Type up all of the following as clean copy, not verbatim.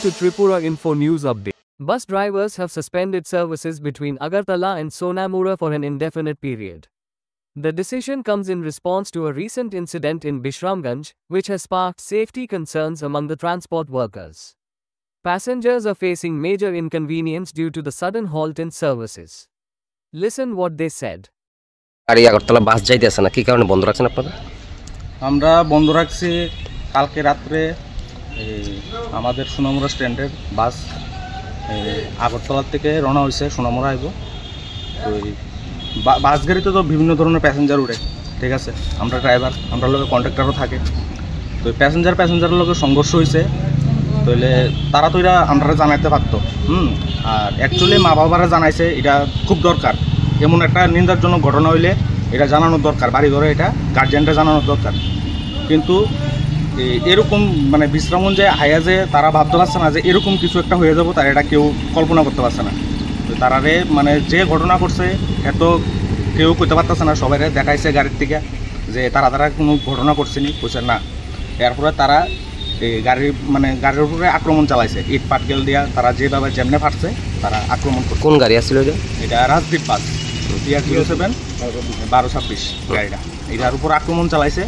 to Tripura Info News Update. Bus drivers have suspended services between Agartala and Sonamura for an indefinite period. The decision comes in response to a recent incident in Bishramganj, which has sparked safety concerns among the transport workers. Passengers are facing major inconvenience due to the sudden halt in services. Listen what they said. গাড়ি আগরতলা বাস যাইতেছে না, কি কারণে বন্ধ রাখছেন আপনারা? আমরা বন্ধ রাখছি কালকে রাত্রে আমাদের সোনামুড়া স্ট্যান্ডের বাস আগরতলা থেকে রওনা হয়েছে, সোনামুড়া আইব। তো বাস গাড়িতে তো বিভিন্ন ধরনের প্যাসেঞ্জার উঠে, ঠিক আছে। আমরা ড্রাইভার, আমরা লোকের কন্ট্রাক্টারও থাকে। তো প্যাসেঞ্জারের লোকের সংঘর্ষ হয়েছে, তাহলে তারা তো এটা আমরা জানাইতে পারতো। আর অ্যাকচুয়ালি মা বাবারা জানাইছে, এটা খুব দরকার। এমন একটা নিন্দারজনক ঘটনা হইলে এটা জানানোর দরকার, বাড়ি ঘরে এটা গার্জিয়ানটা জানানোর দরকার। কিন্তু এরকম মানে বিশ্রামগঞ্জে আয়া যে তারা ভাবতে পারছে না যে এরকম কিছু একটা হয়ে যাবো, তারা এটা কেউ কল্পনা করতে পারছে না। তো তারারে মানে যে ঘটনা করছে এত কেউ করতে পারতেছে না। সবাই দেখাইছে গাড়ির থেকে যে তারা কোনো ঘটনা করছেনি, কইছে না। এরপরে তারা গাড়ির উপরে আক্রমণ চালাইছে, ইট পাটকেল দিয়া তারা যেভাবে যেমনে ফাটছে তারা আক্রমণ করছে। কোন গাড়ি আসছিল এটা রাজদীপ বাস TR-07 1226 গাড়িটা, এটার উপর আক্রমণ চালাইছে।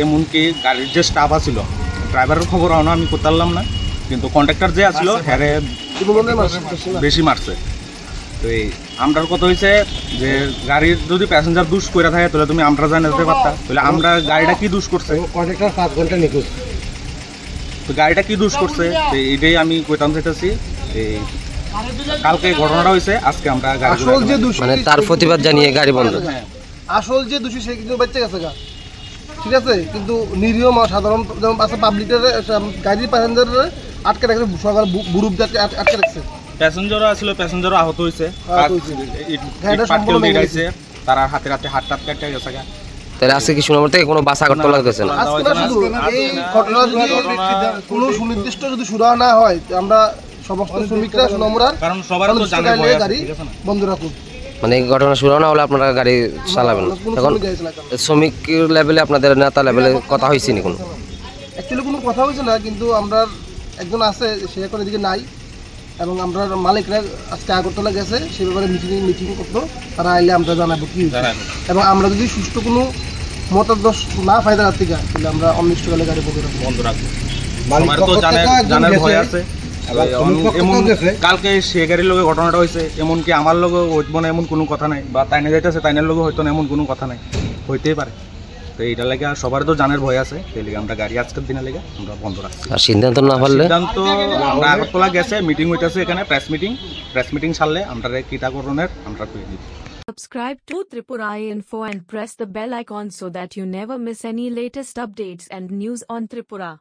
এমনকি গাড়ির যে স্টাফ আছিল, ড্রাইভারের খবর আমি করতে পারলাম না, কিন্তু কন্ট্রাক্টর যে আসছিল হ্যারে বেশি মারছে। তো আমরার কথা হয়েছে যে গাড়ির যদি প্যাসেঞ্জার দুষ করে থাকে তাহলে তুমি আমরা জানাতে পারতা, তাহলে আমরা গাড়িটা কি দুষ করছে, কন্ট্রাক্টর 5 ঘন্টা নিখোঁজ। তো গাড়িটা কি দুষ করছে এটাই আমি কইতাম চাইতেছি। কালকে ঘটনাটা হয়েছে, আজকে আমরা মানে তার প্রতিবাদ জানিয়ে গাড়ি বন্ধ। আসল যে দোষী সে কিন্তু বেঁচে গেছে গা, ঠিক আছে। কিন্তু নিরীহ সাধারণ যেমন আছে পাবলিকের গাড়ির প্যাসেঞ্জারের আটকে রাখছে, সকাল গ্রুপ আটকে রাখছে। প্যাসেঞ্জারও আসলে প্যাসেঞ্জারও আহত হয়েছে, তারা হাতে হাত টাত কাটতে গেছে। তাহলে আজকে কি সোনামুড়া থেকে কোনো বাস আগরতলা গেছে না? এই ঘটনা যদি কোনো সুনির্দিষ্ট যদি শুরু না হয়, আমরা সমস্ত শ্রমিকরা সোনামুড়ার, কারণ সবার তো জানার ভয় আছে, গাড়ি বন্ধ রাখুন। মানে এই ঘটনা শুরু না হলে আপনারা গাড়ি চালাবেন না? এখন শ্রমিক লেভেলে আপনাদের নেতা লেভেলে কথা হয়েছে নি? কোনো অ্যাকচুয়ালি কোনো কথা হয়েছে না, কিন্তু আমরা একজন আছে, সে এখন এদিকে নাই, এবং আমরা মালিকরা আজকে আগরতলা গেছে, সে ব্যাপারে মিটিং করতো। তারা আইলে আমরা জানাবো কি হয়েছে, এবং আমরা যদি সুষ্ঠু কোনো মতাদর্শ না পাই তার থেকে, তাহলে আমরা অনিষ্টকালে গাড়ি বন্ধ রাখবো। জানার ভয় আছে। কালকে সে গাড়ির লোকের ঘটনাটা হয়েছে, এমনকি আমার লোক হইব না এমন কোনো কথা নাই, বা তাইনে যাইতেছে তাইনের লোক হইতো না এমন কোনো কথা নাই, হইতেই পারে। তো এইটা লাগে সবার তো জানার ভয় আছে, সেই লিগে আমরা গাড়ি আজকের দিনে লেগে আমরা বন্ধ রাখছি। আর সিদ্ধান্ত না পারলে আমরা আগরতলা গেছে মিটিং হইতেছে, এখানে প্রেস মিটিং ছাড়লে আমরা কিটা করণের আমরা কই দিব। Subscribe to Tripura Info and press the bell icon so that you never miss any latest updates and news on Tripura.